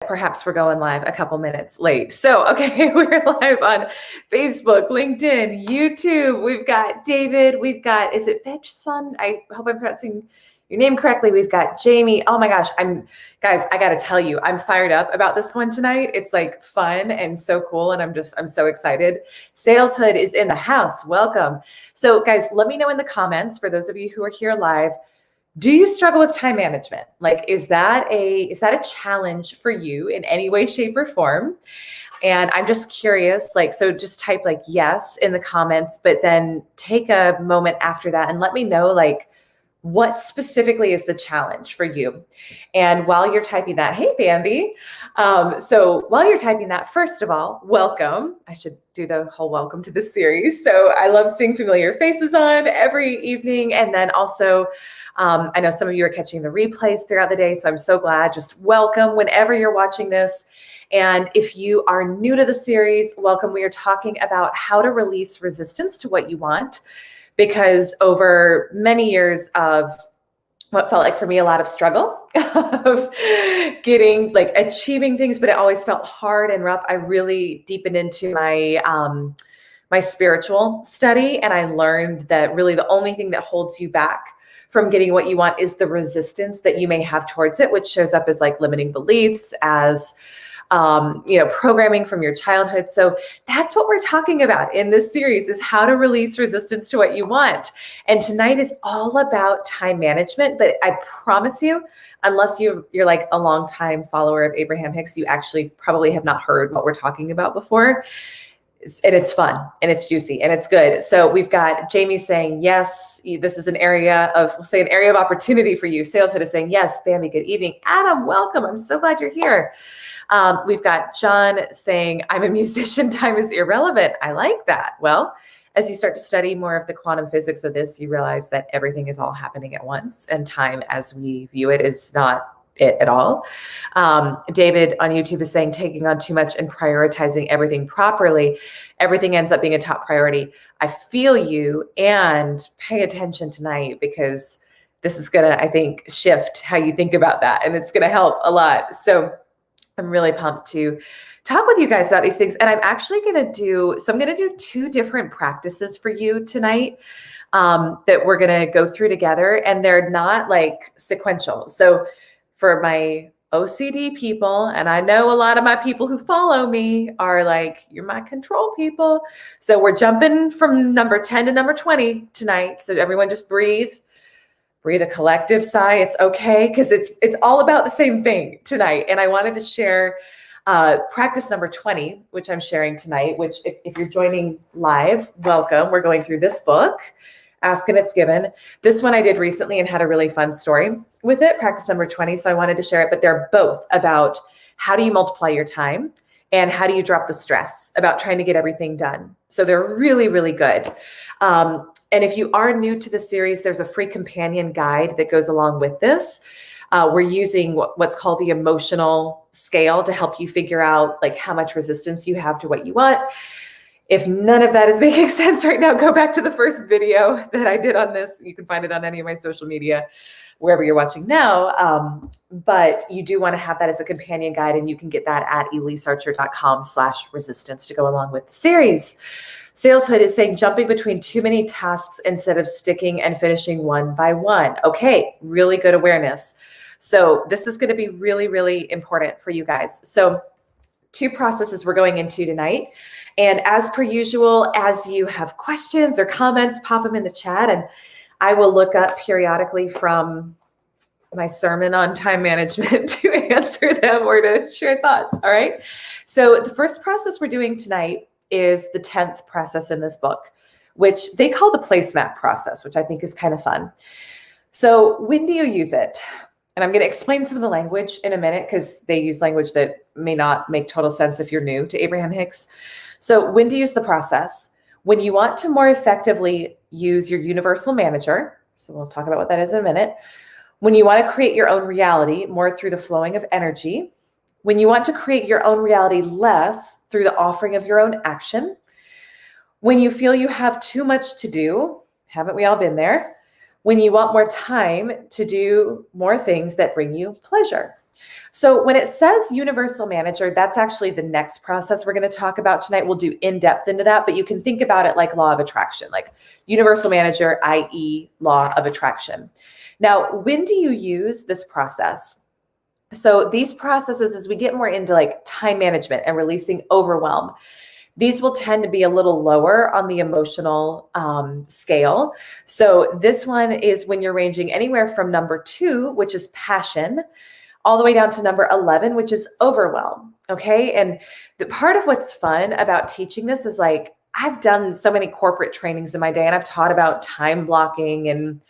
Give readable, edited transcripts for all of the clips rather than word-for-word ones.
Perhaps we're going live a couple minutes late. So, okay, we're live on Facebook, LinkedIn, YouTube. We've got David. We've got, is it Betchson? I hope I'm pronouncing your name correctly. We've got Jamie. Oh my gosh, guys, I got to tell you, I'm fired up about this one tonight. It's like fun and so cool. And I'm so excited. Saleshood is in the house. Welcome. So guys, let me know in the comments for those of you who are here live. Do you struggle with time management? Like, is that a challenge for you in any way, shape, or form? And I'm just curious, like, so just type like yes in the comments, but then take a moment after that and let me know, like, what specifically is the challenge for you? And while you're typing that, hey, Bambi. So while you're typing that, first of all, welcome. I should do the whole welcome to this series. So I love seeing familiar faces on every evening. And then also, I know some of you are catching the replays throughout the day. So I'm so glad. Just welcome whenever you're watching this. And if you are new to the series, welcome. We are talking about how to release resistance to what you want. Because over many years of what felt like for me a lot of struggle of getting, like, achieving things, but it always felt hard and rough, I really deepened into my spiritual study, and I learned that really the only thing that holds you back from getting what you want is the resistance that you may have towards it, which shows up as like limiting beliefs, as programming from your childhood. So that's what we're talking about in this series, is how to release resistance to what you want. And tonight is all about time management, but I promise you, unless you're like a long time follower of Abraham Hicks, you actually probably have not heard what we're talking about before. And it's fun and it's juicy and it's good. So we've got Jamie saying, yes, this is an area of opportunity for you. Saleshood is saying, yes, Bambi, good evening. Adam, welcome. I'm so glad you're here. We've got John saying, I'm a musician, time is irrelevant. I like that. Well, as you start to study more of the quantum physics of this, you realize that everything is all happening at once, and time as we view it is not it at all. David on YouTube is saying, taking on too much and prioritizing everything properly, everything ends up being a top priority. I feel you, and pay attention tonight, because this is going to, I think, shift how you think about that, and it's going to help a lot. So I'm really pumped to talk with you guys about these things. And I'm actually going to do two different practices for you tonight that we're going to go through together. And they're not like sequential. So for my OCD people, and I know a lot of my people who follow me are like, you're my control people. So we're jumping from number 10 to number 20 tonight. So everyone just breathe a collective sigh. It's okay, because it's all about the same thing tonight. And I wanted to share practice number 20, which I'm sharing tonight, which if you're joining live, welcome. We're going through this book, Ask and It's Given. This one I did recently and had a really fun story with it, practice number 20. So I wanted to share it, but they're both about how do you multiply your time and how do you drop the stress about trying to get everything done. So they're really, really good. And if you are new to the series, there's a free companion guide that goes along with this. We're using what's called the emotional scale to help you figure out like how much resistance you have to what you want. If none of that is making sense right now, go back to the first video that I did on this. You can find it on any of my social media, wherever you're watching now. But you do want to have that as a companion guide, and you can get that at elisearcher.com/resistance to go along with the series. Saleshood is saying, jumping between too many tasks instead of sticking and finishing one by one. Okay, really good awareness. So this is going to be really, really important for you guys. So two processes we're going into tonight. And as per usual, as you have questions or comments, pop them in the chat, and I will look up periodically from my sermon on time management to answer them or to share thoughts. All right. So the first process we're doing tonight is the 10th process in this book, which they call the placemat process, which I think is kind of fun. So when do you use it? And I'm going to explain some of the language in a minute, because they use language that may not make total sense if you're new to Abraham Hicks. So when to use the process? When you want to more effectively use your universal manager. So we'll talk about what that is in a minute. When you want to create your own reality more through the flowing of energy. When you want to create your own reality less through the offering of your own action. When you feel you have too much to do. Haven't we all been there? When you want more time to do more things that bring you pleasure. So when it says universal manager, that's actually the next process we're going to talk about tonight. We'll do in depth into that, but you can think about it like law of attraction, like universal manager, i.e. law of attraction. Now, when do you use this process? So these processes, as we get more into like time management and releasing overwhelm, these will tend to be a little lower on the emotional scale. So this one is when you're ranging anywhere from number 2, which is passion, all the way down to number 11, which is overwhelm. Okay. And the part of what's fun about teaching this is like, I've done so many corporate trainings in my day, and I've taught about time blocking and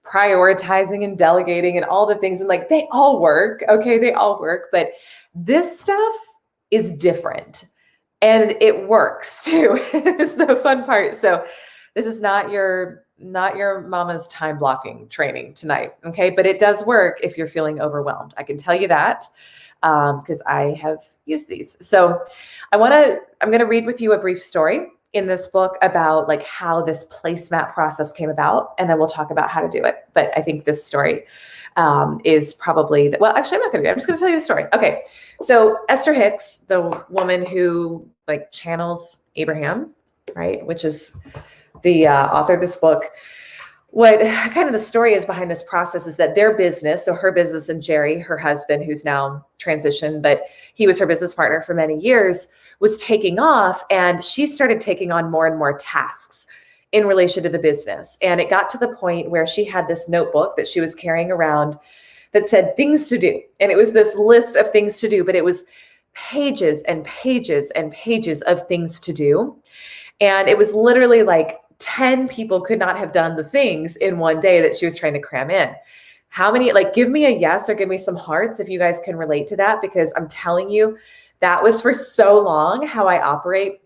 prioritizing and delegating and all the things. And like, they all work. Okay. They all work. But this stuff is different. And it works too. It's the fun part. So this is not your mama's time blocking training tonight. Okay. But it does work if you're feeling overwhelmed. I can tell you that because I have used these. So I'm going to read with you a brief story in this book about like how this placemat process came about. And then we'll talk about how to do it. But I think this story is probably well, actually, I'm not going to. I'm just going to tell you the story. Okay. So Esther Hicks, the woman who like channels Abraham, right, which is the author of this book. What kind of the story is behind this process is that their business, so her business and Jerry, her husband, who's now transitioned, but he was her business partner for many years, was taking off, and she started taking on more and more tasks in relation to the business. And it got to the point where she had this notebook that she was carrying around that said things to do. And it was this list of things to do, but it was pages and pages and pages of things to do. And it was literally like 10 people could not have done the things in one day that she was trying to cram in. How many, like, give me a yes or give me some hearts if you guys can relate to that, because I'm telling you, that was for so long how I operate.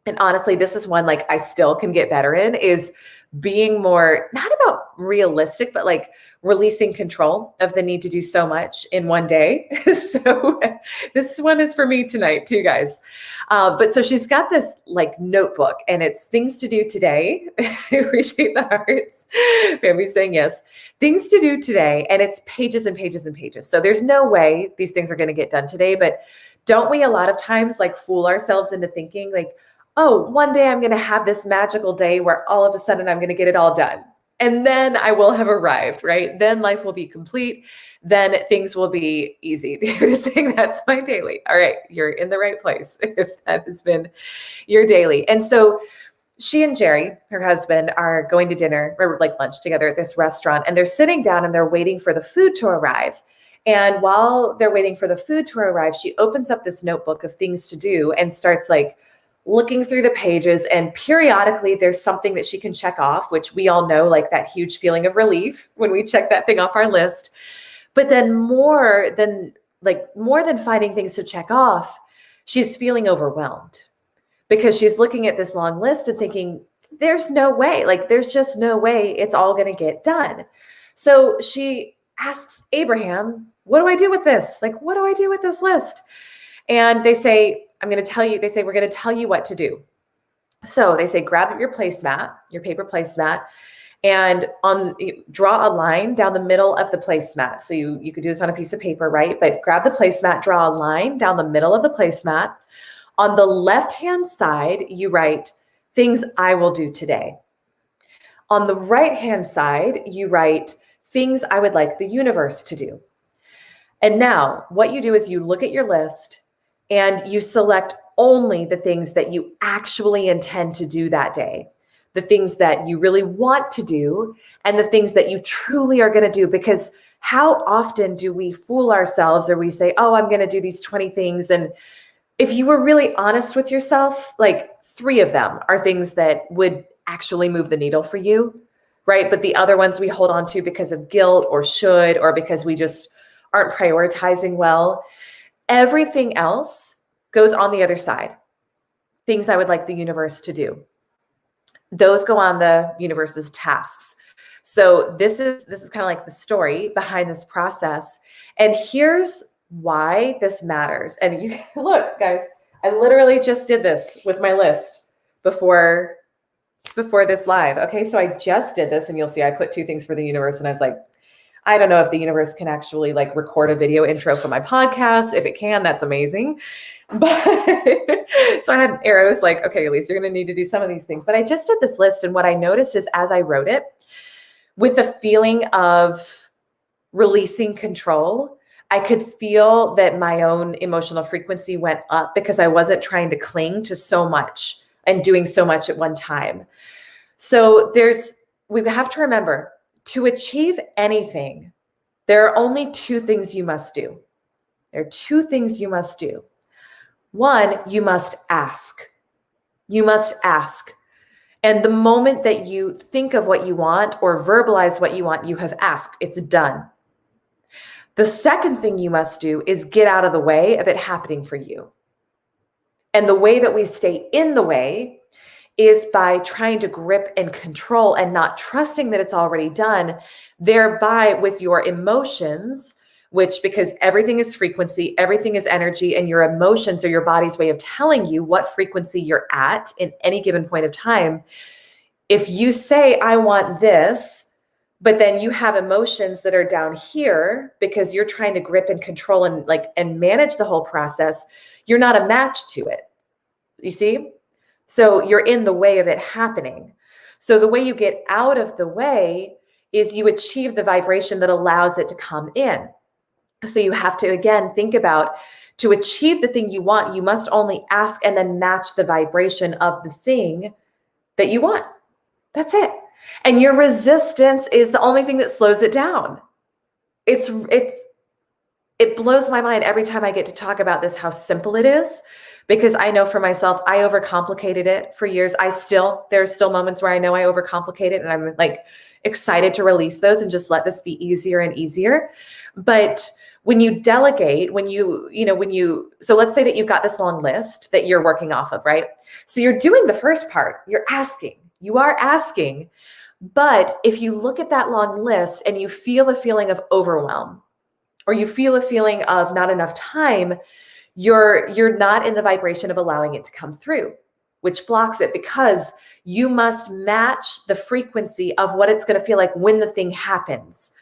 And honestly, this is one like I still can get better in, is being more, not about realistic, but like releasing control of the need to do so much in one day. So this one is for me tonight too, guys. But so she's got this like notebook, and it's things to do today. I appreciate the hearts. Family's saying yes. Things to do today. And it's pages and pages and pages. So there's no way these things are going to get done today. But don't we a lot of times like fool ourselves into thinking like, oh, one day I'm going to have this magical day where all of a sudden I'm going to get it all done. And then I will have arrived, right? Then life will be complete. Then things will be easy. Just saying that's my daily. All right, you're in the right place if that has been your daily. And so she and Jerry, her husband, are going to dinner or like lunch together at this restaurant, and they're sitting down and they're waiting for the food to arrive. And while they're waiting for the food to arrive, she opens up this notebook of things to do and starts like looking through the pages, and periodically there's something that she can check off, which we all know, like that huge feeling of relief when we check that thing off our list. But then more than finding things to check off, she's feeling overwhelmed because she's looking at this long list and thinking, there's no way, like there's just no way it's all going to get done. So she asks Abraham, what do I do with this? Like, what do I do with this list? And they say, we're going to tell you what to do. So they say, grab your placemat, your paper placemat, and draw a line down the middle of the placemat. So you could do this on a piece of paper, right? But grab the placemat, draw a line down the middle of the placemat. On the left-hand side, you write things I will do today. On the right-hand side, you write things I would like the universe to do. And now what you do is you look at your list and you select only the things that you actually intend to do that day, the things that you really want to do, and the things that you truly are going to do. Because how often do we fool ourselves, or we say, oh, I'm going to do these 20 things. And if you were really honest with yourself, like 3 of them are things that would actually move the needle for you, right? But the other ones we hold on to because of guilt or should, or because we just aren't prioritizing well. Everything else goes on the other side. Things I would like the universe to do. Those go on the universe's tasks. So this is kind of like the story behind this process. And here's why this matters. And you look, guys, I literally just did this with my list before this live. Okay, so I just did this, and you'll see I put 2 things for the universe, and I was like, I don't know if the universe can actually like record a video intro for my podcast. If it can, that's amazing. But so I had arrows like, okay, Elise, you're going to need to do some of these things. But I just did this list. And what I noticed is as I wrote it, with the feeling of releasing control, I could feel that my own emotional frequency went up because I wasn't trying to cling to so much and doing so much at one time. So we have to remember, to achieve anything, there are only two things you must do. There are two things you must do. One, you must ask. You must ask. And the moment that you think of what you want or verbalize what you want, you have asked. It's done. The second thing you must do is get out of the way of it happening for you. And the way that we stay in the way is by trying to grip and control and not trusting that it's already done, thereby with your emotions, which, because everything is frequency, everything is energy, and your emotions are your body's way of telling you what frequency you're at in any given point of time. If you say, I want this, but then you have emotions that are down here because you're trying to grip and control and manage the whole process, you're not a match to it. You see? So you're in the way of it happening. So the way you get out of the way is you achieve the vibration that allows it to come in. So you have to, again, think about, to achieve the thing you want, you must only ask and then match the vibration of the thing that you want. That's it. And your resistance is the only thing that slows it down. It blows my mind every time I get to talk about this, how simple it is, because I know for myself, I overcomplicated it for years. There's still moments where I know I overcomplicate it, and I'm like excited to release those and just let this be easier and easier. But when you delegate, so let's say that you've got this long list that you're working off of, right? So you're doing the first part, you are asking. But if you look at that long list and you feel a feeling of overwhelm, or you feel a feeling of not enough time, you're not in the vibration of allowing it to come through, which blocks it, because you must match the frequency of what it's going to feel like when the thing happens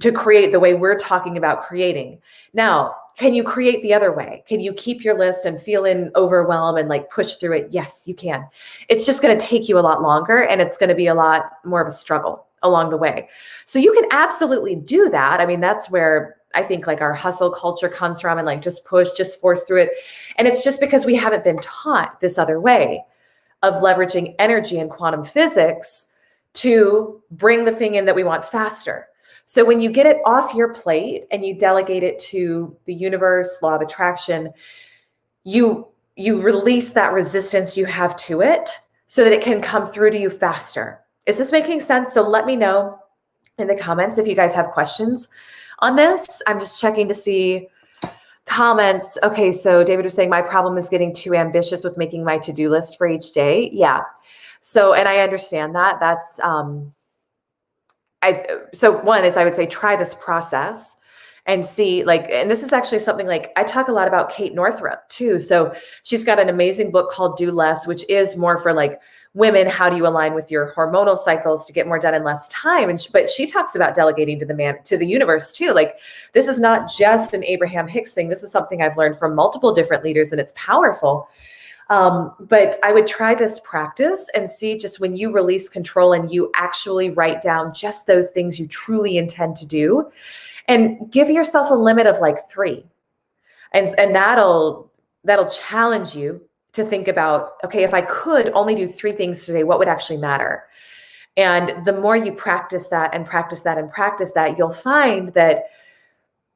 to create the way we're talking about creating. Now, can you create the other way? Can you keep your list and feel in overwhelm and like push through it? Yes, you can. It's just going to take you a lot longer, and it's going to be a lot more of a struggle along the way. So you can absolutely do that. I mean, that's where I think like our hustle culture comes from, and like just push, just force through it. And it's just because we haven't been taught this other way of leveraging energy and quantum physics to bring the thing in that we want faster. So when you get it off your plate and you delegate it to the universe, law of attraction, you release that resistance you have to it so that it can come through to you faster. Is this making sense? So let me know in the comments if you guys have questions on this. I'm just checking to see comments. Okay, so David was saying, my problem is getting too ambitious with making my to-do list for each day. Yeah. So, and I understand that. That's, so one is, I would say, try this process and see, like, and this is actually something like I talk a lot about Kate Northrup too. So she's got an amazing book called Do Less, which is more for like women. How do you align with your hormonal cycles to get more done in less time? But she talks about delegating to the universe too. Like, this is not just an Abraham Hicks thing. This is something I've learned from multiple different leaders, and it's powerful. But I would try this practice and see, just when you release control and you actually write down just those things you truly intend to do, and give yourself a limit of like 3. And that'll challenge you to think about, okay, if I could only do 3 things today, what would actually matter? And the more you practice that and practice that and practice that, you'll find that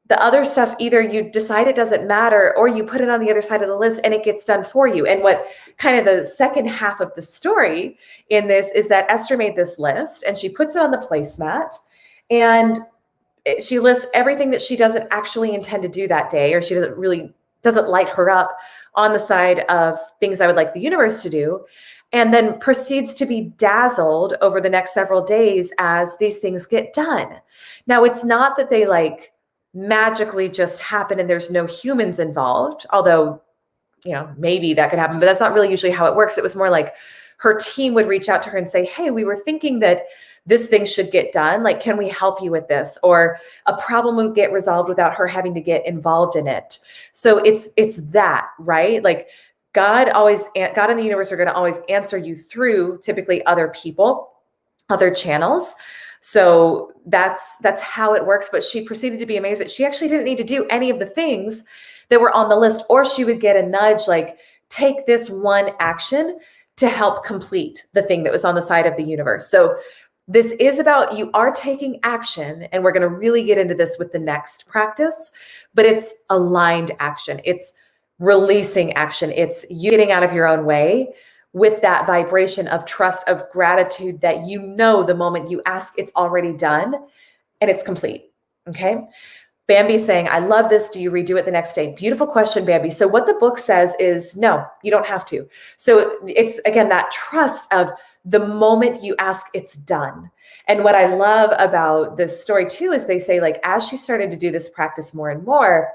the other stuff, either you decide it doesn't matter, or you put it on the other side of the list and it gets done for you. And what kind of the second half of the story in this is that Esther made this list and she puts it on the placemat, and she lists everything that she doesn't actually intend to do that day, or she doesn't light her up, on the side of things I would like the universe to do, and then proceeds to be dazzled over the next several days as these things get done. Now, it's not that they like magically just happen and there's no humans involved, although, maybe that could happen, but that's not really usually how it works. It was more like her team would reach out to her and say, hey, we were thinking that this thing should get done. Like, can we help you with this? Or a problem would get resolved without her having to get involved in it. So it's that, right? Like God and the universe are going to always answer you through typically other people, other channels. So that's how it works. But she proceeded to be amazed that she actually didn't need to do any of the things that were on the list, or she would get a nudge like, take this one action to help complete the thing that was on the side of the universe. So this is about, you are taking action, and we're going to really get into this with the next practice, but it's aligned action. It's releasing action. It's you getting out of your own way with that vibration of trust, of gratitude that you know the moment you ask, it's already done and it's complete. Okay. Bambi saying, I love this. Do you redo it the next day? Beautiful question, Bambi. So what the book says is no, you don't have to. So it's, again, that trust of the moment you ask, it's done. And what I love about this story too, is they say, like, as she started to do this practice more and more,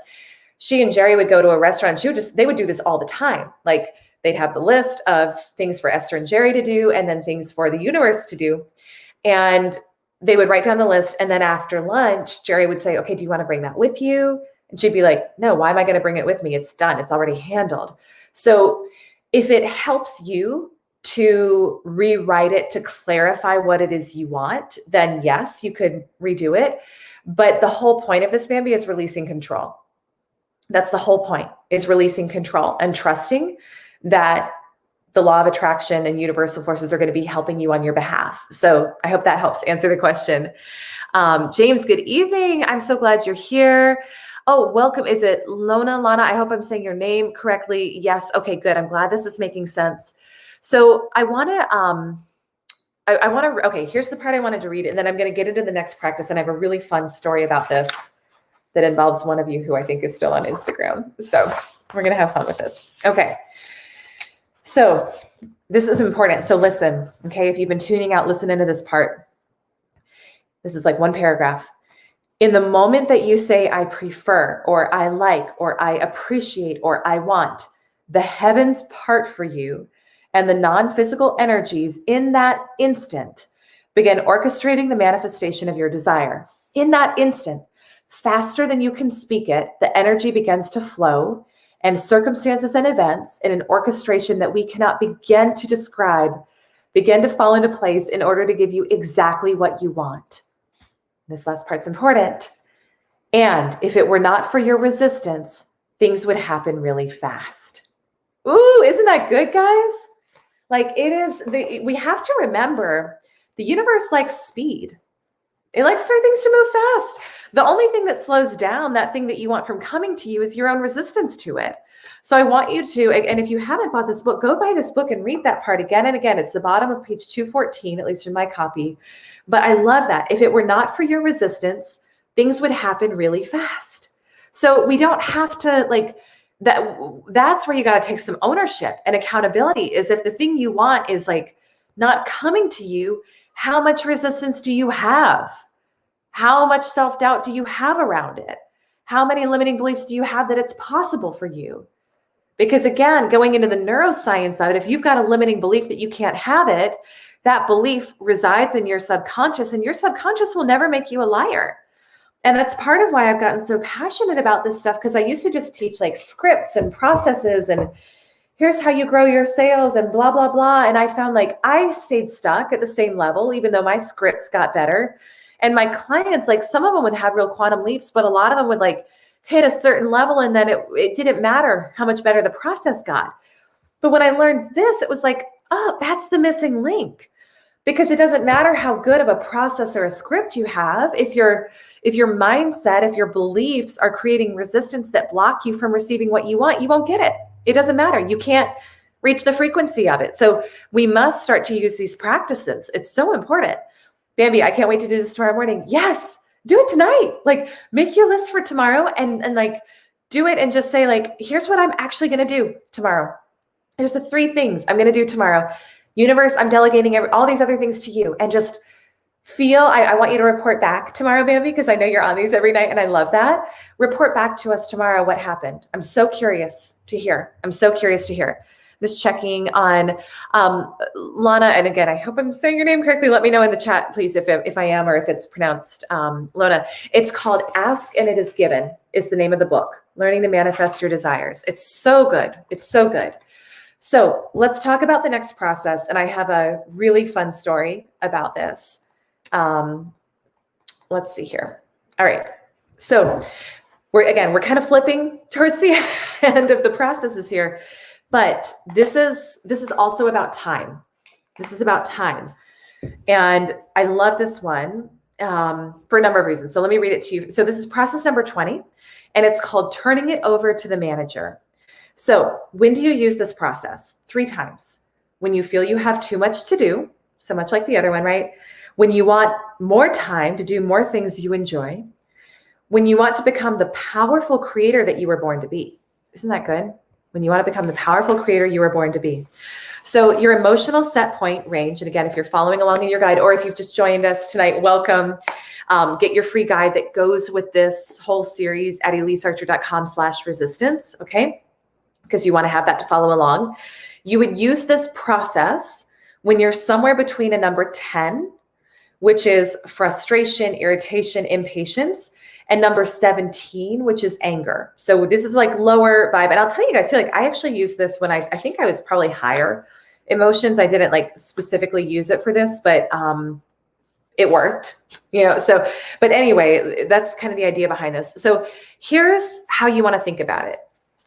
she and Jerry would go to a restaurant. They would do this all the time. Like they'd have the list of things for Esther and Jerry to do, and then things for the universe to do. And they would write down the list. And then after lunch, Jerry would say, okay, do you want to bring that with you? And she'd be like, no, why am I going to bring it with me? It's done. It's already handled. So if it helps you to rewrite it, to clarify what it is you want, then yes, you could redo it. But the whole point of this, Bambi, is releasing control. That's the whole point, is releasing control and trusting that the law of attraction and universal forces are going to be helping you on your behalf. So I hope that helps answer the question. James, good evening. I'm so glad you're here. Oh, welcome. Is it Lana? I hope I'm saying your name correctly. Yes. Okay, good. I'm glad this is making sense. So I want to, okay, here's the part I wanted to read, and then I'm going to get into the next practice. And I have a really fun story about this that involves one of you who I think is still on Instagram. So we're going to have fun with this. Okay. So this is important. So listen, okay, if you've been tuning out, listen into this part. This is like one paragraph. In the moment that you say, I prefer, or I like, or I appreciate, or I want, the heavens part for you, and the non-physical energies in that instant begin orchestrating the manifestation of your desire. In that instant, faster than you can speak it, the energy begins to flow, and circumstances and events in an orchestration that we cannot begin to describe begin to fall into place in order to give you exactly what you want. This last part's important. And if it were not for your resistance, things would happen really fast. Ooh, isn't that good, guys? Like it is, we have to remember the universe likes speed. It likes for things to move fast. The only thing that slows down that thing that you want from coming to you is your own resistance to it. So I want you to, and if you haven't bought this book, go buy this book and read that part again and again. It's the bottom of page 214, at least in my copy. But I love that. If it were not for your resistance, things would happen really fast. So we don't have to like that. That's where you got to take some ownership and accountability, is if the thing you want is like not coming to you, how much resistance do you have? How much self-doubt do you have around it? How many limiting beliefs do you have that it's possible for you? Because again, going into the neuroscience of it, if you've got a limiting belief that you can't have it, that belief resides in your subconscious, and your subconscious will never make you a liar. And that's part of why I've gotten so passionate about this stuff, because I used to just teach like scripts and processes and here's how you grow your sales and blah, blah, blah. And I found like I stayed stuck at the same level, even though my scripts got better. And my clients, like some of them would have real quantum leaps, but a lot of them would like hit a certain level and then it didn't matter how much better the process got. But when I learned this, it was like, oh, that's the missing link. Because it doesn't matter how good of a process or a script you have, if your mindset, if your beliefs are creating resistance that block you from receiving what you want, you won't get it. It doesn't matter. You can't reach the frequency of it. So we must start to use these practices. It's so important. Bambi, I can't wait to do this tomorrow morning. Yes, do it tonight. Like make your list for tomorrow and like do it and just say like, here's what I'm actually going to do tomorrow. Here's the 3 things I'm going to do tomorrow. Universe, I'm delegating all these other things to you, and just feel, I want you to report back tomorrow, Bambi, because I know you're on these every night and I love that. Report back to us tomorrow what happened. I'm so curious to hear. I'm so curious to hear. Just checking on Lana. And again, I hope I'm saying your name correctly. Let me know in the chat, please, if I am or if it's pronounced Lona. It's called Ask and It Is Given is the name of the book, Learning to Manifest Your Desires. It's so good. It's so good. So let's talk about the next process. And I have a really fun story about this. Let's see here. All right. So we're kind of flipping towards the end of the processes here. But this is also about time. This is about time. And I love this one for a number of reasons. So let me read it to you. So this is process number 20, and it's called turning it over to the manager. So when do you use this process? 3 times. When you feel you have too much to do, so much like the other one, right? When you want more time to do more things you enjoy. When you want to become the powerful creator that you were born to be. Isn't that good? When you want to become the powerful creator you were born to be. So your emotional set point range, and again, if you're following along in your guide, or if you've just joined us tonight, welcome. Get your free guide that goes with this whole series at elisarcher.com/resistance, okay? Because you want to have that to follow along. You would use this process when you're somewhere between a number 10, which is frustration, irritation, impatience, and number 17, which is anger. So this is like lower vibe. And I'll tell you guys too, like I actually used this when I think I was probably higher emotions. I didn't like specifically use it for this, but it worked, so, but anyway, that's kind of the idea behind this. So here's how you want to think about it.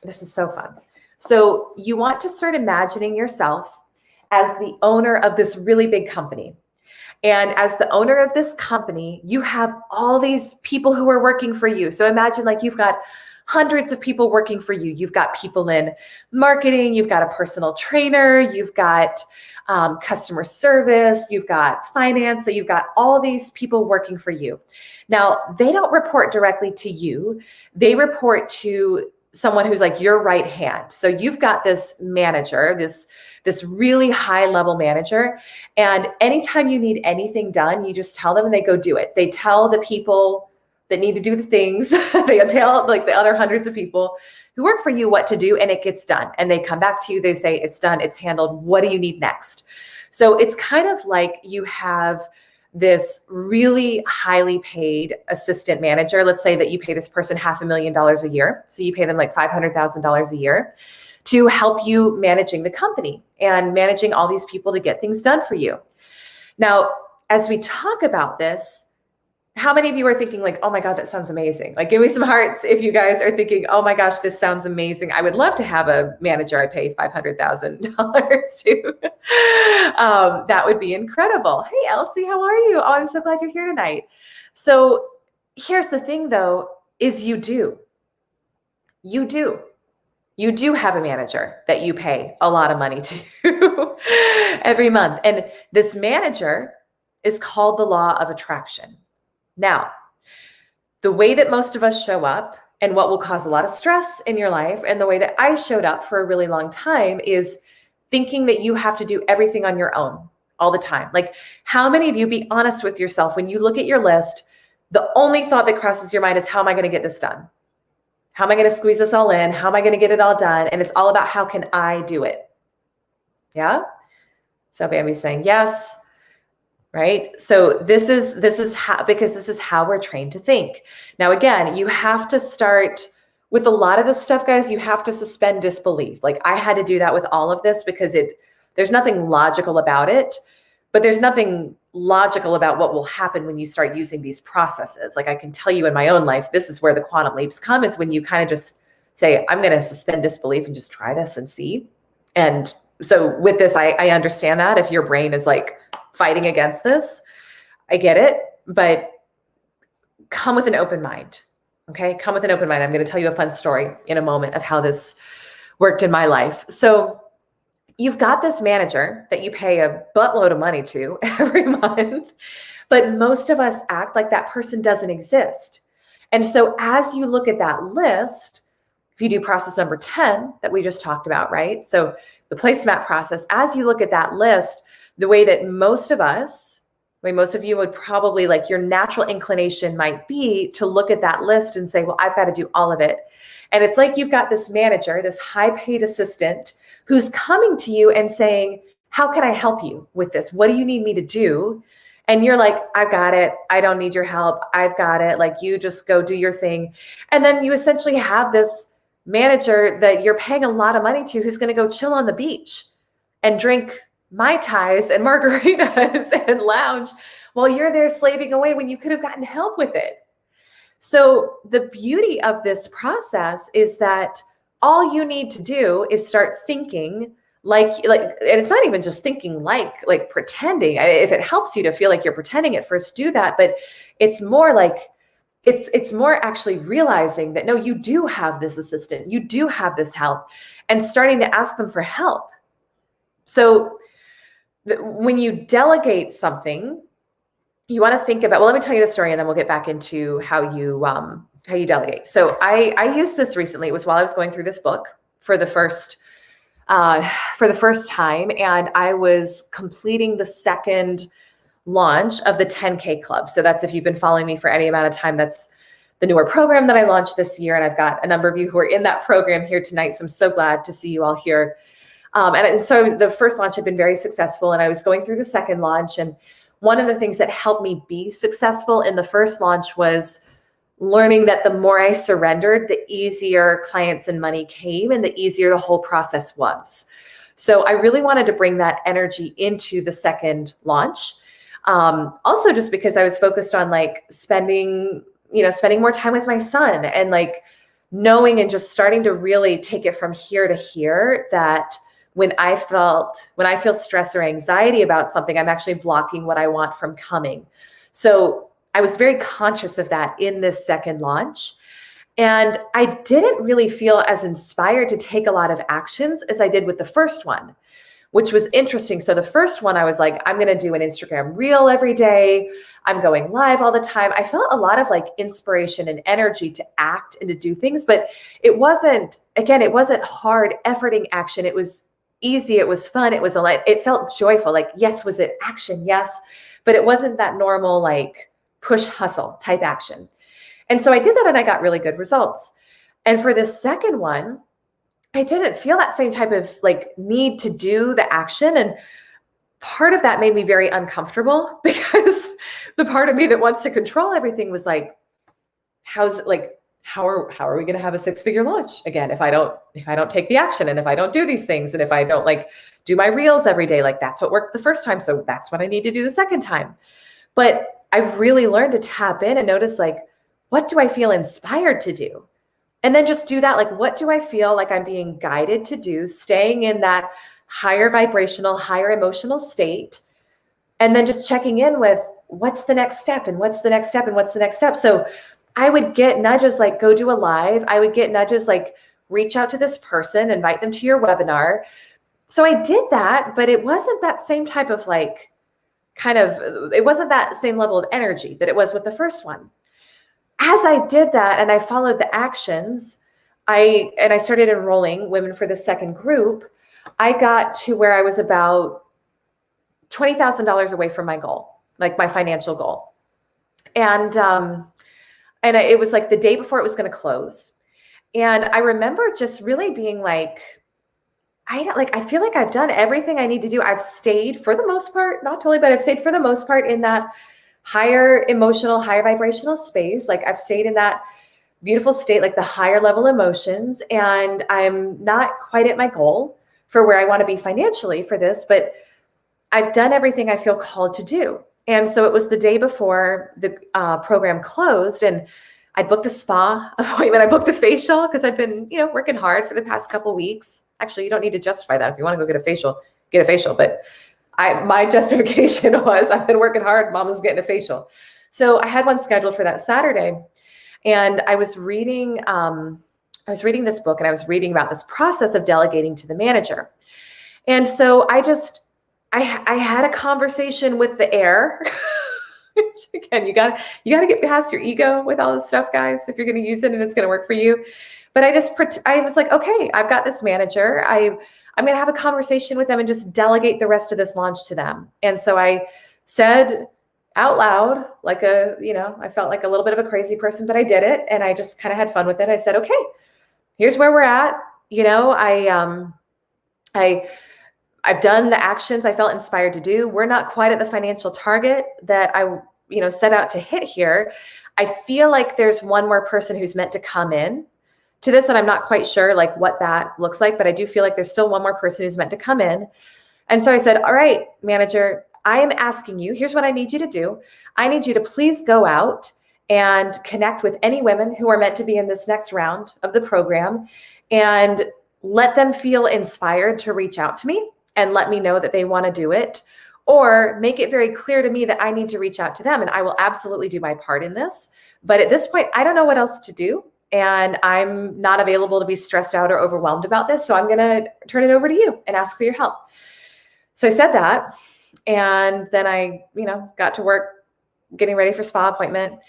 This is so fun. So you want to start imagining yourself as the owner of this really big company. And as the owner of this company, you have all these people who are working for you. So imagine like you've got hundreds of people working for you. You've got people in marketing, you've got a personal trainer, you've got customer service, you've got finance. So you've got all these people working for you. Now, they don't report directly to you. They report to someone who's like your right hand. So you've got this manager, this really high level manager. And anytime you need anything done, you just tell them and they go do it. They tell the people that need to do the things. They tell like the other hundreds of people who work for you what to do, and it gets done. And they come back to you, they say, it's done, it's handled. What do you need next? So it's kind of like you have this really highly paid assistant manager. Let's say that you pay this person $500,000 a year. So you pay them like $500,000 a year to help you managing the company and managing all these people to get things done for you. Now, as we talk about this, how many of you are thinking like, oh my God, that sounds amazing? Like, give me some hearts if you guys are thinking, oh my gosh, this sounds amazing. I would love to have a manager I pay $500,000 to. That would be incredible. Hey, Elsie, how are you? Oh, I'm so glad you're here tonight. So here's the thing though, is you do have a manager that you pay a lot of money to every month. And this manager is called the law of attraction. Now, the way that most of us show up and what will cause a lot of stress in your life, and the way that I showed up for a really long time, is thinking that you have to do everything on your own all the time. Like, how many of you, be honest with yourself, when you look at your list, the only thought that crosses your mind is, how am I going to get this done? How am I going to squeeze this all in? How am I going to get it all done? And it's all about, how can I do it? Yeah. So Bambi's saying yes. Right? So this is how, because this is how we're trained to think. Now, again, you have to start with a lot of this stuff, guys. You have to suspend disbelief. Like, I had to do that with all of this because there's nothing logical about it, but there's nothing logical about what will happen when you start using these processes. Like, I can tell you in my own life, this is where the quantum leaps come, is when you kind of just say, I'm going to suspend disbelief and just try this and see. And so with this, I understand that if your brain is like fighting against this, I get it, but come with an open mind. Okay. Come with an open mind. I'm going to tell you a fun story in a moment of how this worked in my life. So you've got this manager that you pay a buttload of money to every month, but most of us act like that person doesn't exist. And so as you look at that list, if you do process number 10 that we just talked about, right? So the placemat process, as you look at that list, the way that most of us, most of you would probably, like, your natural inclination might be to look at that list and say, well, I've got to do all of it. And it's like you've got this manager, this high paid assistant who's coming to you and saying, how can I help you with this? What do you need me to do? And you're like, I've got it. I don't need your help. I've got it. Like, you just go do your thing. And then you essentially have this manager that you're paying a lot of money to, who's going to go chill on the beach and drink Mai Tais and margaritas and lounge while you're there slaving away when you could have gotten help with it. So the beauty of this process is that all you need to do is start thinking like, and it's not even just thinking like pretending. If it helps you to feel like you're pretending at first, do that. But it's more like, it's more actually realizing that, no, you do have this assistant, you do have this help, and starting to ask them for help. So when you delegate something, you want to think about, well, let me tell you the story and then we'll get back into how you delegate. So I used this recently. It was while I was going through this book for the first time, and I was completing the second launch of the 10K Club. So that's, if you've been following me for any amount of time, that's the newer program that I launched this year. And I've got a number of you who are in that program here tonight. So I'm so glad to see you all here. And so the first launch had been very successful, and I was going through the second launch. And one of the things that helped me be successful in the first launch was learning that the more I surrendered, the easier clients and money came, and the easier the whole process was. So I really wanted to bring that energy into the second launch. Also just because I was focused on like spending more time with my son, and like knowing and just starting to really take it from here to here, that when I feel stress or anxiety about something, I'm actually blocking what I want from coming. So I was very conscious of that in this second launch. And I didn't really feel as inspired to take a lot of actions as I did with the first one, which was interesting. So the first one, I was like, I'm going to do an Instagram reel every day. I'm going live all the time. I felt a lot of like inspiration and energy to act and to do things, but it wasn't hard efforting action. It was easy. It was fun. It felt joyful. Like, yes, was it action? Yes. But it wasn't that normal, like push hustle type action. And so I did that, and I got really good results. And for the second one, I didn't feel that same type of like need to do the action. And part of that made me very uncomfortable, because the part of me that wants to control everything was like, how are we going to have a 6-figure launch again if I don't take the action, and if I don't do these things, and if I don't like do my reels every day? Like, that's what worked the first time, so that's what I need to do the second time. But I've really learned to tap in and notice, like, what do I feel inspired to do? And then just do that. Like, what do I feel like I'm being guided to do? Staying in that higher vibrational, higher emotional state. And then just checking in with what's the next step, and what's the next step, and what's the next step. So I would get nudges like, go do a live. I would get nudges like, reach out to this person, invite them to your webinar. So I did that, but it wasn't that same type of like, it wasn't that same level of energy that it was with the first one. As I did that and I followed the actions, I started enrolling women for the second group, I got to where I was about $20,000 away from my goal, like my financial goal. And it was like the day before it was going to close. And I remember just really being like, I feel like I've done everything I need to do. I've stayed for the most part, not totally, but I've stayed for the most part in that higher emotional, higher vibrational space. Like, I've stayed in that beautiful state, like the higher level emotions. And I'm not quite at my goal for where I want to be financially for this, but I've done everything I feel called to do. And so it was the day before the program closed, and I booked a spa appointment. I booked a facial because I've been, working hard for the past couple weeks. Actually, you don't need to justify that. If you want to go get a facial, get a facial. But my justification was, I've been working hard. Mama's getting a facial. So I had one scheduled for that Saturday, and I was reading this book, and I was reading about this process of delegating to the manager. And so I had a conversation with the air. Again, you got to get past your ego with all this stuff, guys, if you're going to use it and it's going to work for you. But I was like, okay, I've got this manager. I'm going to have a conversation with them and just delegate the rest of this launch to them. And so I said out loud, I felt like a little bit of a crazy person, but I did it. And I just kind of had fun with it. I said, okay, here's where we're at. I've done the actions I felt inspired to do. We're not quite at the financial target that I, set out to hit here. I feel like there's one more person who's meant to come in to this, and I'm not quite sure like what that looks like, but I do feel like there's still one more person who's meant to come in. And so I said, all right, manager, I am asking you, here's what I need you to do. I need you to please go out and connect with any women who are meant to be in this next round of the program and let them feel inspired to reach out to me and let me know that they want to do it, or make it very clear to me that I need to reach out to them, and I will absolutely do my part in this. But at this point, I don't know what else to do, and I'm not available to be stressed out or overwhelmed about this. So I'm going to turn it over to you and ask for your help. So I said that, and then I, got to work getting ready for spa appointment.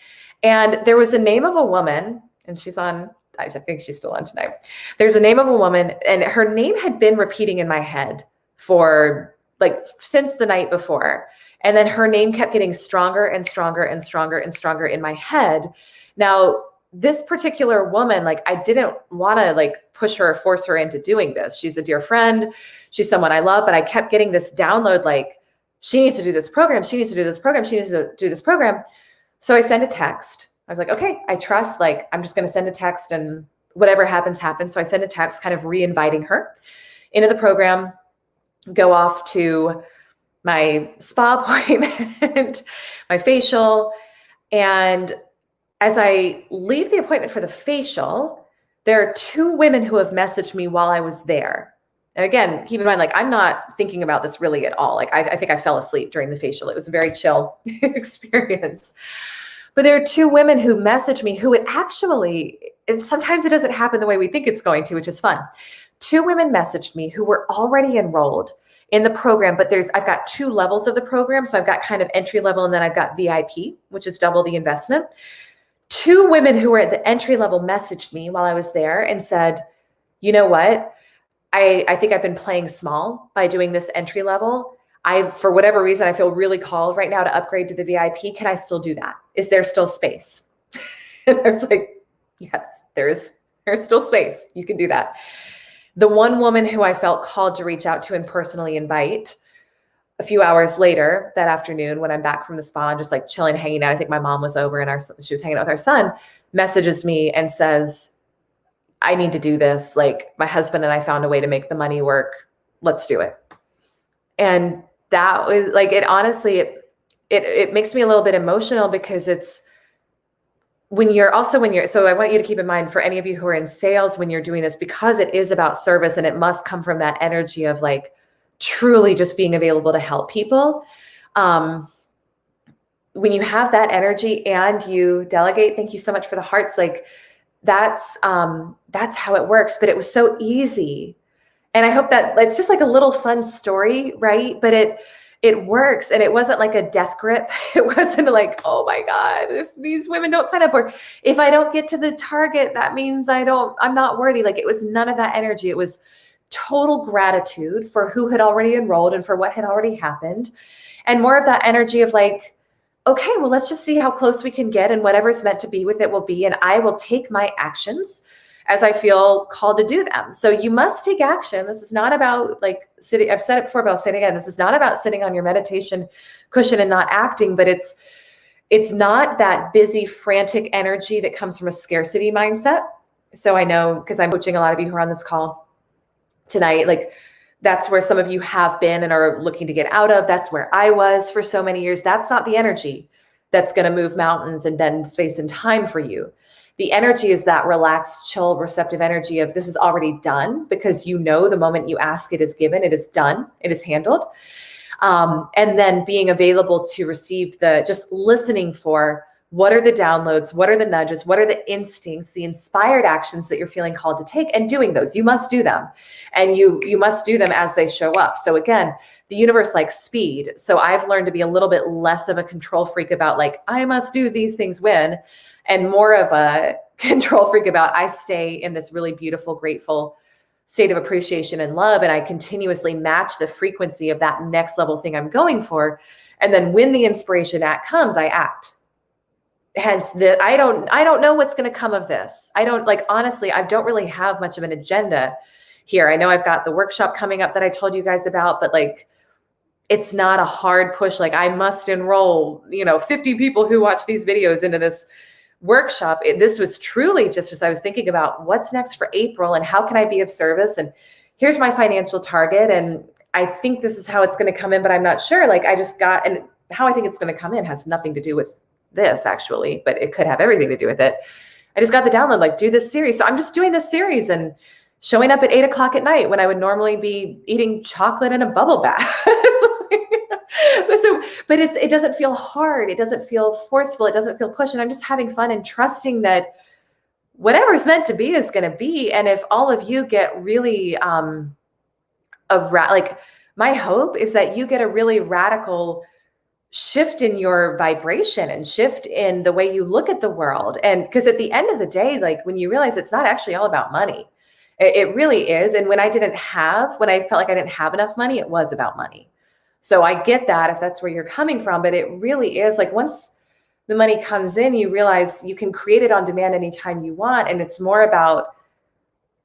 And there was a name of a woman, and she's on, I think she's still on tonight. There's a name of a woman, and her name had been repeating in my head for like since the night before. And then her name kept getting stronger and stronger and stronger and stronger in my head. Now, this particular woman, like I didn't want to like push her or force her into doing this. She's a dear friend. She's someone I love, but I kept getting this download, like she needs to do this program. She needs to do this program. She needs to do this program. So I sent a text. I was like, okay, I trust, like, I'm just going to send a text and whatever happens, happens. So I sent a text kind of re-inviting her into the program, go off to my spa appointment, my facial. And as I leave the appointment for the facial, there are 2 women who have messaged me while I was there. And again, keep in mind, like, I'm not thinking about this really at all. Like, I think I fell asleep during the facial. It was a very chill experience. But there are 2 women who messaged me who it actually, and sometimes it doesn't happen the way we think it's going to, which is fun. 2 women messaged me who were already enrolled in the program, but I've got 2 levels of the program. So I've got kind of entry level, and then I've got VIP, which is double the investment. 2 women who were at the entry level messaged me while I was there and said, you know what? I think I've been playing small by doing this entry level. For whatever reason, I feel really called right now to upgrade to the VIP. Can I still do that? Is there still space? And I was like, yes, there's still space. You can do that. The one woman who I felt called to reach out to and personally invite a few hours later that afternoon, when I'm back from the spa and just like chilling, hanging out, I think my mom was over and she was hanging out with our son, messages me and says, I need to do this. Like, my husband and I found a way to make the money work. Let's do it. And that was like, it honestly, it makes me a little bit emotional, because it's so I want you to keep in mind, for any of you who are in sales, when you're doing this, because it is about service and it must come from that energy of like truly just being available to help people. When you have that energy and you delegate, thank you so much for the hearts. Like, that's how it works. But it was so easy. And I hope that it's just like a little fun story, right? But it works. And it wasn't like a death grip. It wasn't like, oh my God, if these women don't sign up, or if I don't get to the target, that means I'm not worthy. Like, it was none of that energy. It was total gratitude for who had already enrolled and for what had already happened. And more of that energy of like, okay, well, let's just see how close we can get, and whatever's meant to be with it will be. And I will take my actions as I feel called to do them. So you must take action. This is not about like sitting. I've said it before, but I'll say it again. This is not about sitting on your meditation cushion and not acting, but it's not that busy, frantic energy that comes from a scarcity mindset. So I know, because I'm coaching a lot of you who are on this call tonight, like, that's where some of you have been and are looking to get out of. That's where I was for so many years. That's not the energy that's going to move mountains and bend space and time for you. The energy is that relaxed, chill, receptive energy of this is already done, because the moment you ask, it is given, it is done, it is handled. And then being available to receive just listening for what are the downloads, what are the nudges, what are the instincts, the inspired actions that you're feeling called to take, and doing those. You must do them, and you must do them as they show up. So again, the universe likes speed. So I've learned to be a little bit less of a control freak about like, I must do these things when, and more of a control freak about I stay in this really beautiful, grateful state of appreciation and love. And I continuously match the frequency of that next level thing I'm going for. And then when the inspiration act comes, I act. Hence I don't know what's going to come of this. Honestly, I don't really have much of an agenda here. I know I've got the workshop coming up that I told you guys about, but like, it's not a hard push. Like I must enroll, 50 people who watch these videos into this workshop. This was truly just as I was thinking about what's next for April and how can I be of service? And here's my financial target. And I think this is how it's going to come in, but I'm not sure. Like I just got, and how I think it's going to come in has nothing to do with this actually, but it could have everything to do with it. I just got the download, like do this series. So I'm just doing this series and showing up at 8 o'clock at night when I would normally be eating chocolate in a bubble bath. But it doesn't feel hard. It doesn't feel forceful. It doesn't feel pushed. And I'm just having fun and trusting that whatever's meant to be is going to be. And if all of you get really, like my hope is that you get a really radical shift in your vibration and shift in the way you look at the world. And because at the end of the day, like when you realize it's not actually all about money, it really is. And when I felt like I didn't have enough money, it was about money. So I get that if that's where you're coming from, but it really is like once the money comes in, you realize you can create it on demand anytime you want. And it's more about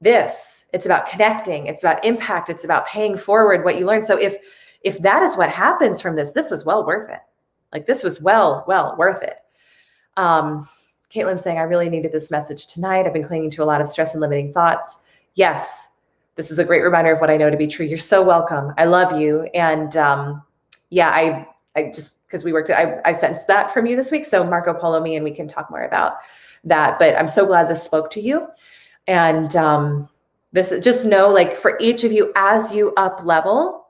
this. It's about connecting. It's about impact. It's about paying forward what you learned. So if that is what happens from this was well worth it. Like this was well worth it. Caitlin's saying, I really needed this message tonight. I've been clinging to a lot of stress and limiting thoughts. Yes. This is a great reminder of what I know to be true. You're so welcome. I love you. And I just, because I sensed that from you this week. So Marco Polo me, and we can talk more about that. But I'm so glad this spoke to you. And this, just know, like for each of you, as you up level,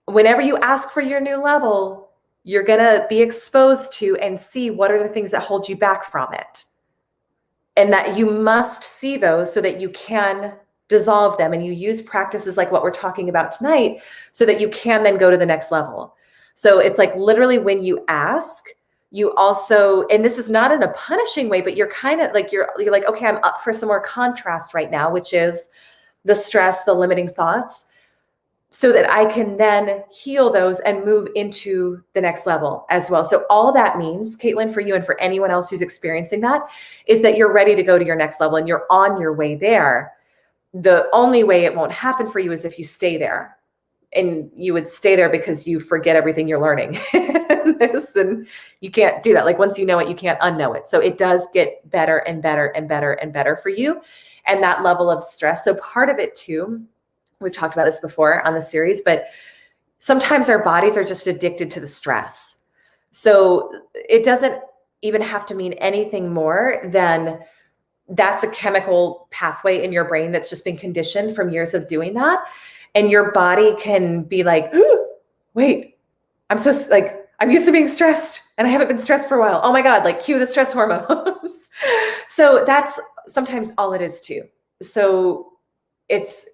whenever you ask for your new level, you're going to be exposed to and see what are the things that hold you back from it. And that you must see those so that you can dissolve them, and you use practices like what we're talking about tonight so that you can then go to the next level. So it's like literally when you ask, you also, and this is not in a punishing way, but you're kind of like, you're like, okay, I'm up for some more contrast right now, which is the stress, the limiting thoughts, so that I can then heal those and move into the next level as well. So all that means, Caitlin, for you and for anyone else who's experiencing that, is that you're ready to go to your next level and you're on your way there. The only way it won't happen for you is if you stay there, and you would stay there because you forget everything you're learning. And you can't do that. Like once you know it, you can't unknow it. So it does get better and better and better and better for you. And that level of stress. So part of it too, we've talked about this before on the series, but sometimes our bodies are just addicted to the stress. So it doesn't even have to mean anything more than that's a chemical pathway in your brain that's just been conditioned from years of doing that. And your body can be like, wait, I'm used to being stressed and I haven't been stressed for a while. Oh my God, like cue the stress hormones. So that's sometimes all it is too. So it's,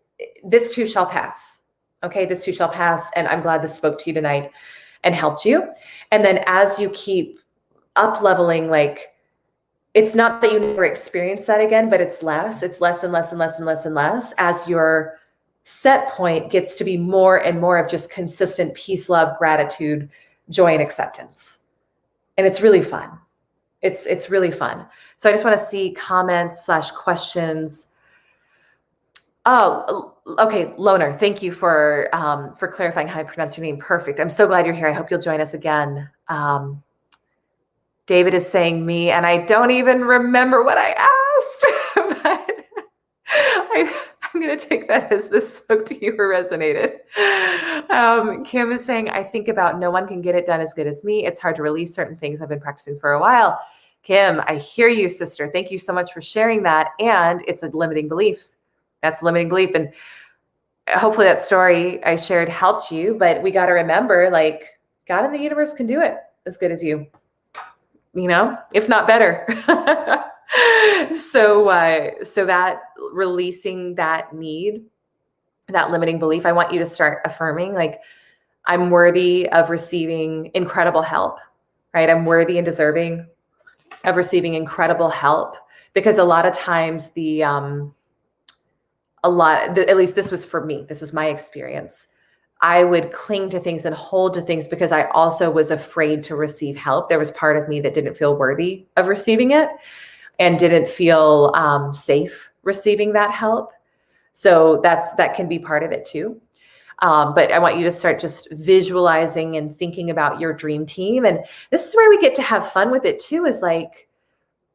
this too shall pass. Okay. This too shall pass. And I'm glad this spoke to you tonight and helped you. And then as you keep up leveling, like, it's not that you never experience that again, but it's less and less and less and less and less as your set point gets to be more and more of just consistent peace, love, gratitude, joy, and acceptance. And it's really fun. It's really fun. So I just want to see comments / questions. Oh, okay. Loner, thank you for clarifying how I pronounce your name. Perfect. I'm so glad you're here. I hope you'll join us again. David is saying me, and I don't even remember what I asked, but I'm going to take that as this spoke to you or resonated. Kim is saying, I think about no one can get it done as good as me. It's hard to release certain things I've been practicing for a while. Kim, I hear you, sister. Thank you so much for sharing that. And it's a limiting belief. That's a limiting belief. And hopefully that story I shared helped you, but we got to remember, like, God and the universe can do it as good as you. If not better. So that releasing that need, that limiting belief, I want you to start affirming, like, I'm worthy of receiving incredible help, right? I'm worthy and deserving of receiving incredible help, because a lot of times at least this was for me, this was my experience. I would cling to things and hold to things because I also was afraid to receive help. There was part of me that didn't feel worthy of receiving it and didn't feel safe receiving that help. So that can be part of it too. But I want you to start just visualizing and thinking about your dream team. And this is where we get to have fun with it too, is like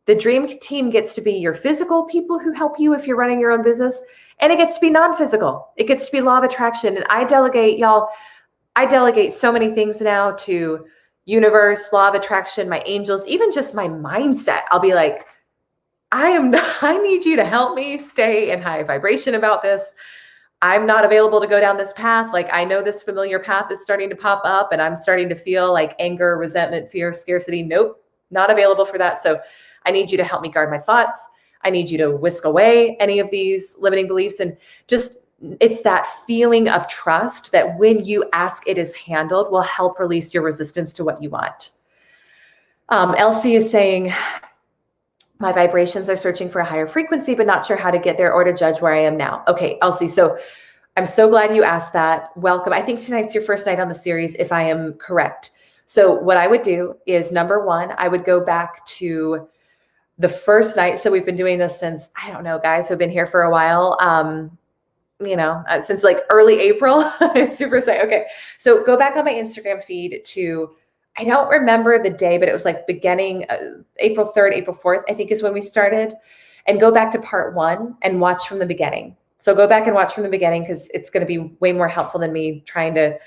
the dream team gets to be your physical people who help you if you're running your own business. And it gets to be non-physical. It gets to be law of attraction. And I delegate so many things now to universe, law of attraction, my angels, even just my mindset. I'll be like, I need you to help me stay in high vibration about this. I'm not available to go down this path. Like, I know this familiar path is starting to pop up and I'm starting to feel like anger, resentment, fear, scarcity. Nope, not available for that. So I need you to help me guard my thoughts. I need you to whisk away any of these limiting beliefs. And just, it's that feeling of trust that when you ask, it is handled, will help release your resistance to what you want. Elsie is saying, my vibrations are searching for a higher frequency, but not sure how to get there or to judge where I am now. Okay, Elsie, so I'm so glad you asked that. Welcome. I think tonight's your first night on the series, if I am correct. So what I would do is, number one, I would go back to the first night. So we've been doing this since, I don't know, guys who've been here for a while, since like early April. It's your first night. Okay, so go back on my Instagram feed to, I don't remember the day, but it was like beginning April 3rd, April 4th, I think is when we started. And go back to part 1 and watch from the beginning. So go back and watch from the beginning, because it's going to be way more helpful than me trying to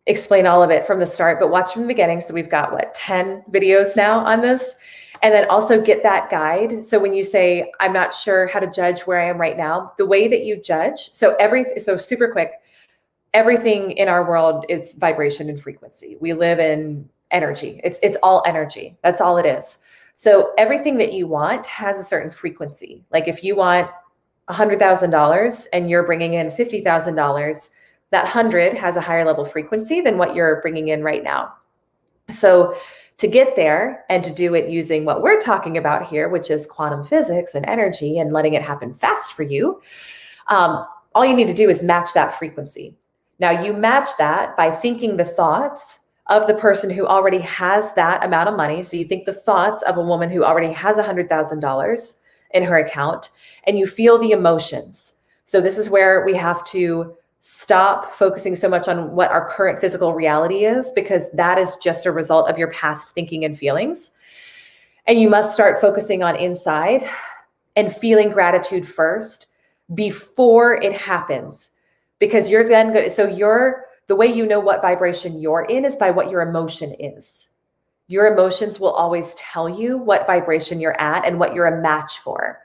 explain all of it from the start. But watch from the beginning. So we've got 10 videos now on this. And then also get that guide. So when you say, I'm not sure how to judge where I am right now, the way that you judge. So super quick. Everything in our world is vibration and frequency. We live in energy. It's all energy. That's all it is. So everything that you want has a certain frequency. Like if you want $100,000 and you're bringing in $50,000, that 100 has a higher level frequency than what you're bringing in right now. So to get there and to do it using what we're talking about here, which is quantum physics and energy and letting it happen fast for you, all you need to do is match that frequency. Now you match that by thinking the thoughts of the person who already has that amount of money. So you think the thoughts of a woman who already has $100,000 in her account, and you feel the emotions. So this is where we have to stop focusing so much on what our current physical reality is, because that is just a result of your past thinking and feelings. And you must start focusing on inside and feeling gratitude first before it happens. Because you're then good. So the way you know what vibration you're in is by what your emotion is. Your emotions will always tell you what vibration you're at and what you're a match for.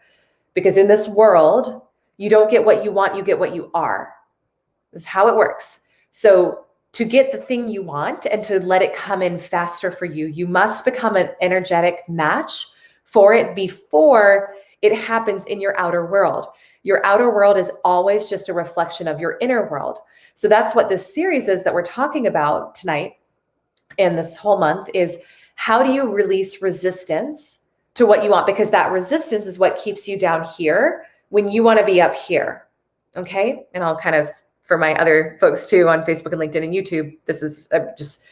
Because in this world, you don't get what you want, you get what you are. This is how it works. So to get the thing you want and to let it come in faster for you, you must become an energetic match for it before it happens in your outer world. Your outer world is always just a reflection of your inner world. So that's what this series is that we're talking about tonight and this whole month, is how do you release resistance to what you want? Because that resistance is what keeps you down here when you want to be up here. Okay. And I'll kind of, for my other folks too on Facebook and LinkedIn and YouTube, this is just,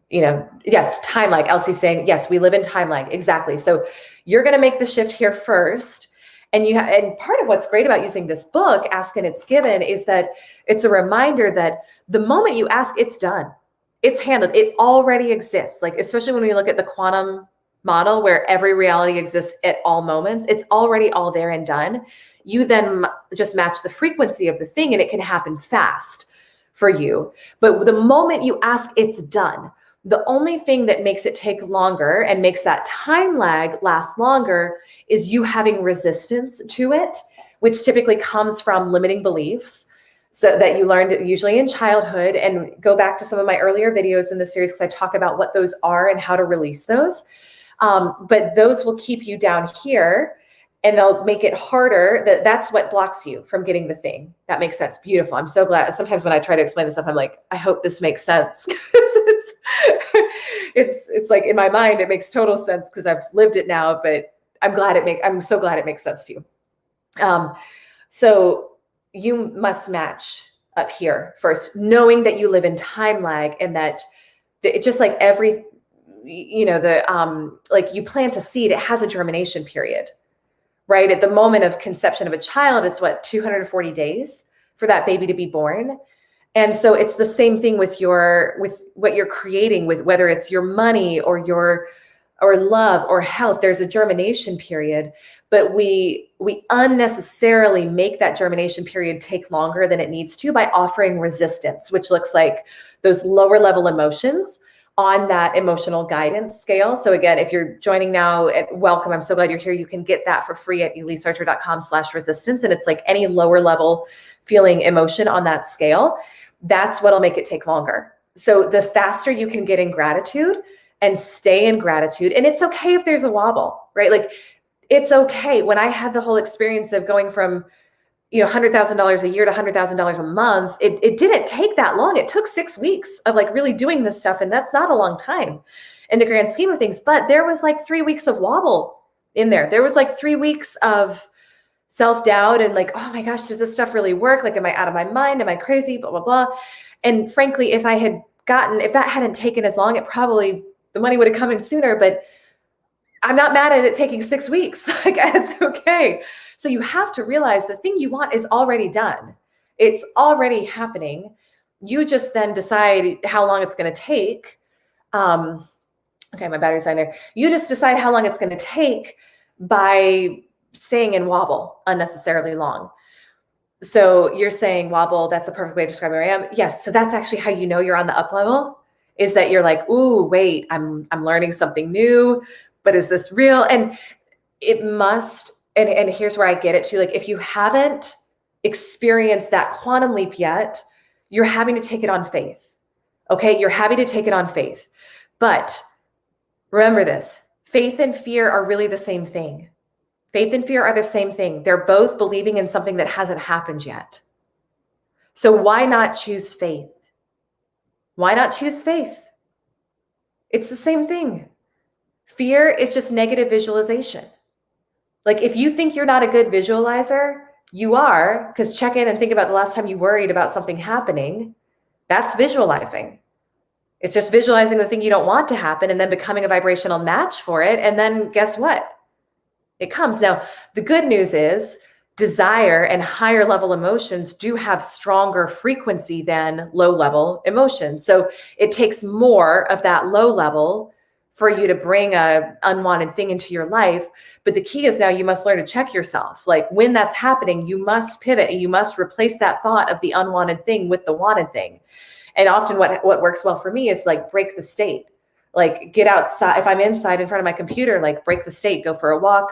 yes, time lag. Elsie's saying, yes, we live in time lag. Exactly. So you're going to make the shift here first. And and part of what's great about using this book, Ask and It's Given, is that it's a reminder that the moment you ask, it's done. It's handled. It already exists. Like, especially when we look at the quantum model where every reality exists at all moments, it's already all there and done. You then just match the frequency of the thing and it can happen fast for you. But the moment you ask, it's done. The only thing that makes it take longer and makes that time lag last longer is you having resistance to it, which typically comes from limiting beliefs. So that you learned usually in childhood, and go back to some of my earlier videos in the series, because I talk about what those are and how to release those. But those will keep you down here and they'll make it harder. That's what blocks you from getting the thing. That makes sense. Beautiful. I'm so glad. Sometimes when I try to explain this stuff, I'm like, I hope this makes sense. it's like in my mind, it makes total sense because I've lived it now, but I'm so glad it makes sense to you. So you must match up here first, knowing that you live in time lag, and that just like like you plant a seed, it has a germination period, right? At the moment of conception of a child, it's what, 240 days for that baby to be born. And so it's the same thing with what you're creating, with whether it's your money or love or health. There's a germination period, but we unnecessarily make that germination period take longer than it needs to by offering resistance, which looks like those lower level emotions on that emotional guidance scale. So again, if you're joining now, welcome. I'm so glad you're here. You can get that for free at EliseArcher.com/resistance. And it's like any lower level feeling emotion on that scale. That's what'll make it take longer. So the faster you can get in gratitude and stay in gratitude, and it's okay if there's a wobble, right? Like, it's okay. When I had the whole experience of going from, $100,000 a year to $100,000 a month, it didn't take that long. It took 6 weeks of like really doing this stuff. And that's not a long time in the grand scheme of things, but there was like 3 weeks of wobble in there. There was like 3 weeks of self-doubt and like, oh my gosh, does this stuff really work? Like, am I out of my mind? Am I crazy? Blah, blah, blah. And frankly, if that hadn't taken as long, the money would have come in sooner, but I'm not mad at it taking 6 weeks. Like, it's okay. So you have to realize the thing you want is already done. It's already happening. You just then decide how long it's going to take. Okay, my battery's on there. You just decide how long it's going to take by staying in wobble unnecessarily long. So you're saying wobble, that's a perfect way to describe where I am. Yes. So that's actually how you know you're on the up level, is that you're like, ooh, wait, I'm learning something new, but is this real? And it must, and here's where I get it to, like, if you haven't experienced that quantum leap yet, you're having to take it on faith. Okay. You're having to take it on faith. But remember this, faith and fear are really the same thing. Faith and fear are the same thing. They're both believing in something that hasn't happened yet. So why not choose faith? Why not choose faith? It's the same thing. Fear is just negative visualization. Like, if you think you're not a good visualizer, you are, because check in and think about the last time you worried about something happening. That's visualizing. It's just visualizing the thing you don't want to happen and then becoming a vibrational match for it. And then guess what? It comes. Now, the good news is desire and higher level emotions do have stronger frequency than low level emotions. So it takes more of that low level for you to bring a unwanted thing into your life. But the key is now you must learn to check yourself. Like, when that's happening, you must pivot and you must replace that thought of the unwanted thing with the wanted thing. And often what works well for me is like break the state. Like, get outside. If I'm inside in front of my computer, like break the state, go for a walk,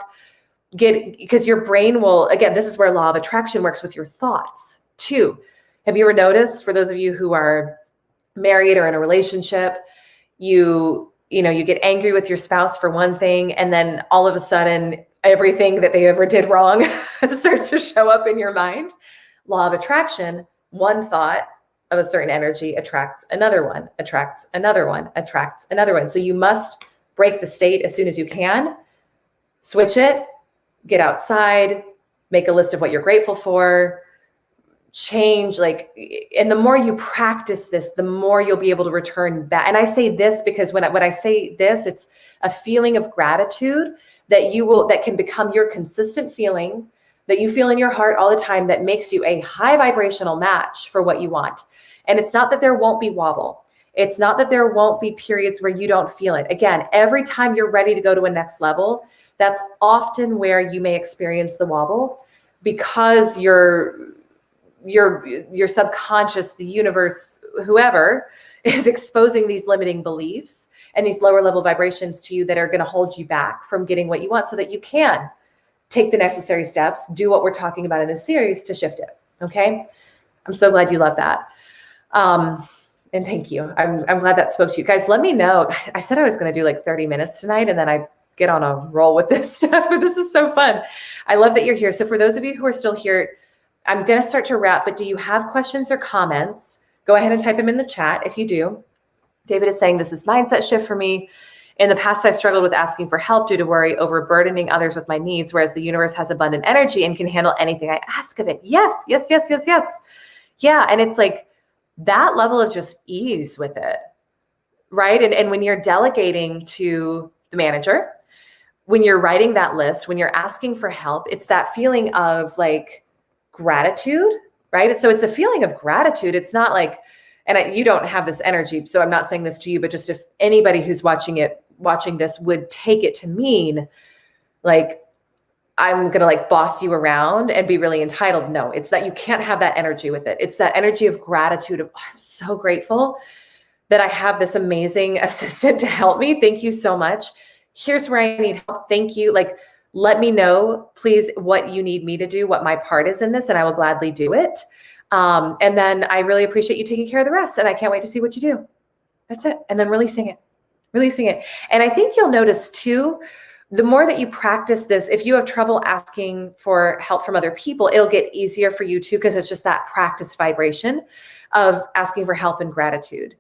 because your brain will, again, this is where law of attraction works with your thoughts too. Have you ever noticed, for those of you who are married or in a relationship, you get angry with your spouse for one thing, and then all of a sudden everything that they ever did wrong starts to show up in your mind? Law of attraction, one thought of a certain energy attracts another one, attracts another one, attracts another one. So you must break the state as soon as you can, switch it, get outside, make a list of what you're grateful for, change, and the more you practice this, the more you'll be able to return back. And I say this because when I say this, it's a feeling of gratitude that can become your consistent feeling that you feel in your heart all the time, that makes you a high vibrational match for what you want. And it's not that there won't be wobble. It's not that there won't be periods where you don't feel it. Again, every time you're ready to go to a next level, that's often where you may experience the wobble, because your subconscious, the universe, whoever is exposing these limiting beliefs and these lower level vibrations to you that are going to hold you back from getting what you want, so that you can take the necessary steps, do what we're talking about in this series to shift it. Okay. I'm so glad you love that. And thank you. I'm glad that spoke to you guys. Let me know. I said I was going to do like 30 minutes tonight, and then I get on a roll with this stuff, but this is so fun. I love that you're here. So for those of you who are still here, I'm going to start to wrap, but do you have questions or comments? Go ahead and type them in the chat if you do. David is saying, this is mindset shift for me. In the past, I struggled with asking for help due to worry overburdening others with my needs, whereas the universe has abundant energy and can handle anything I ask of it. Yes, yes, yes, yes, yes. Yeah, and it's like that level of just ease with it, right? And when you're delegating to the manager, when you're writing that list, when you're asking for help, it's that feeling of like gratitude, right? So it's a feeling of gratitude. It's not like, and you don't have this energy, so I'm not saying this to you, but just if anybody who's watching this would take it to mean like, I'm going to like boss you around and be really entitled. No, it's that you can't have that energy with it. It's that energy of gratitude of, oh, I'm so grateful that I have this amazing assistant to help me. Thank you so much. Here's where I need help. Thank you. Like, let me know, please, what you need me to do, what my part is in this, and I will gladly do it. And then I really appreciate you taking care of the rest. And I can't wait to see what you do. That's it. And then releasing it. And I think you'll notice too, the more that you practice this, if you have trouble asking for help from other people, it'll get easier for you too, because it's just that practice vibration of asking for help and gratitude.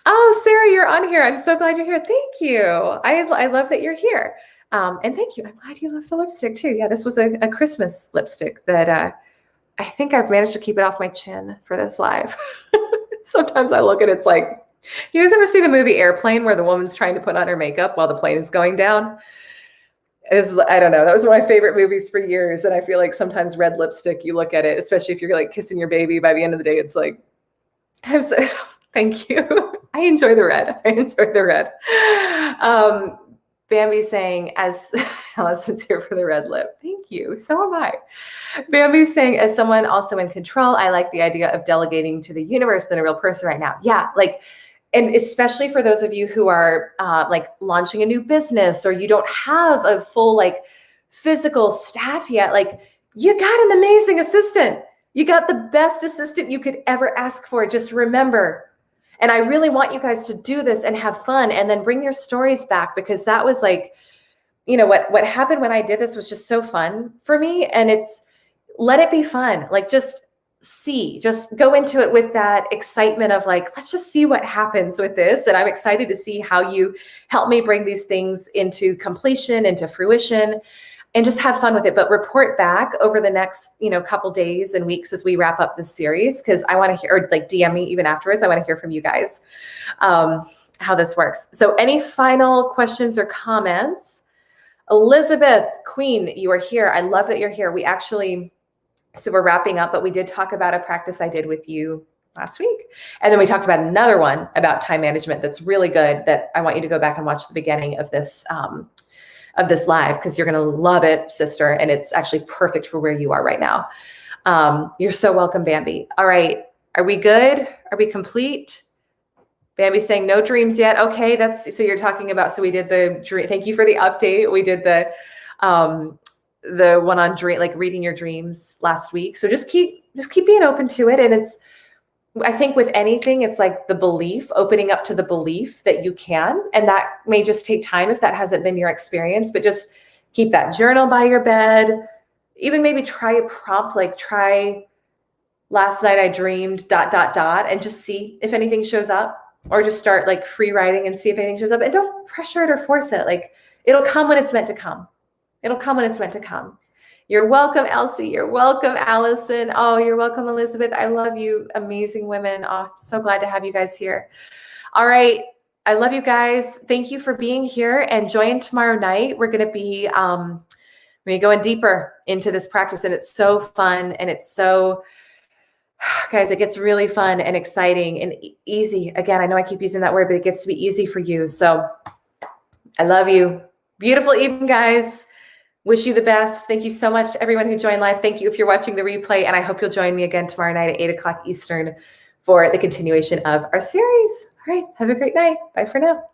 Oh, Sarah, you're on here. I'm so glad you're here. Thank you. I love that you're here. And thank you. I'm glad you love the lipstick too. Yeah, this was a Christmas lipstick that I think I've managed to keep it off my chin for this live. Sometimes I look at it, it's like, you guys ever see the movie Airplane where the woman's trying to put on her makeup while the plane is going down? I don't know. That was one of my favorite movies for years. And I feel like sometimes red lipstick, you look at it, especially if you're like kissing your baby, by the end of the day, it's like, thank you. I enjoy the red. Bambi saying, as Allison's here for the red lip. Thank you. So am I. Bambi saying, as someone also in control, I like the idea of delegating to the universe than a real person right now. Yeah, like, and especially for those of you who are like launching a new business, or you don't have a full like physical staff yet, like you got an amazing assistant. You got the best assistant you could ever ask for. Just remember. And I really want you guys to do this and have fun and then bring your stories back, because that was like, you know, what happened when I did this was just so fun for me. And let it be fun. Like just go into it with that excitement of like, let's just see what happens with this. And I'm excited to see how you help me bring these things into completion, into fruition, and just have fun with it. But report back over the next, couple days and weeks as we wrap up this series, because I want to hear, or like DM me even afterwards. I want to hear from you guys how this works. So any final questions or comments? Elizabeth, Queen, you are here. I love that you're here. So we're wrapping up, but we did talk about a practice I did with you last week. And then we talked about another one about time management that's really good, that I want you to go back and watch the beginning of this live, because you're going to love it, sister. And it's actually perfect for where you are right now. You're so welcome, Bambi. All right. Are we good? Are we complete? Bambi saying no dreams yet. Okay. So you're talking about, so we did the dream. Thank you for the update. We did the one on dream, like reading your dreams last week. So just keep being open to it. And I think with anything, it's like the belief, opening up to the belief that you can, and that may just take time if that hasn't been your experience, but just keep that journal by your bed. Even maybe try a prompt, like try last night I dreamed ... and just see if anything shows up, or just start like free writing and see if anything shows up, and don't pressure it or force it. Like it'll come when it's meant to come. You're welcome, Elsie. You're welcome, Allison. Oh, you're welcome, Elizabeth. I love you. Amazing women. Oh, I'm so glad to have you guys here. All right. I love you guys. Thank you for being here, and join tomorrow night. We're going to be going deeper into this practice, and it's so fun. And it's so, guys, it gets really fun and exciting and easy. Again, I know I keep using that word, but it gets to be easy for you. So I love you. Beautiful evening, guys. Wish you the best. Thank you so much to everyone who joined live. Thank you if you're watching the replay, and I hope you'll join me again tomorrow night at 8 o'clock Eastern for the continuation of our series. All right, have a great night. Bye for now.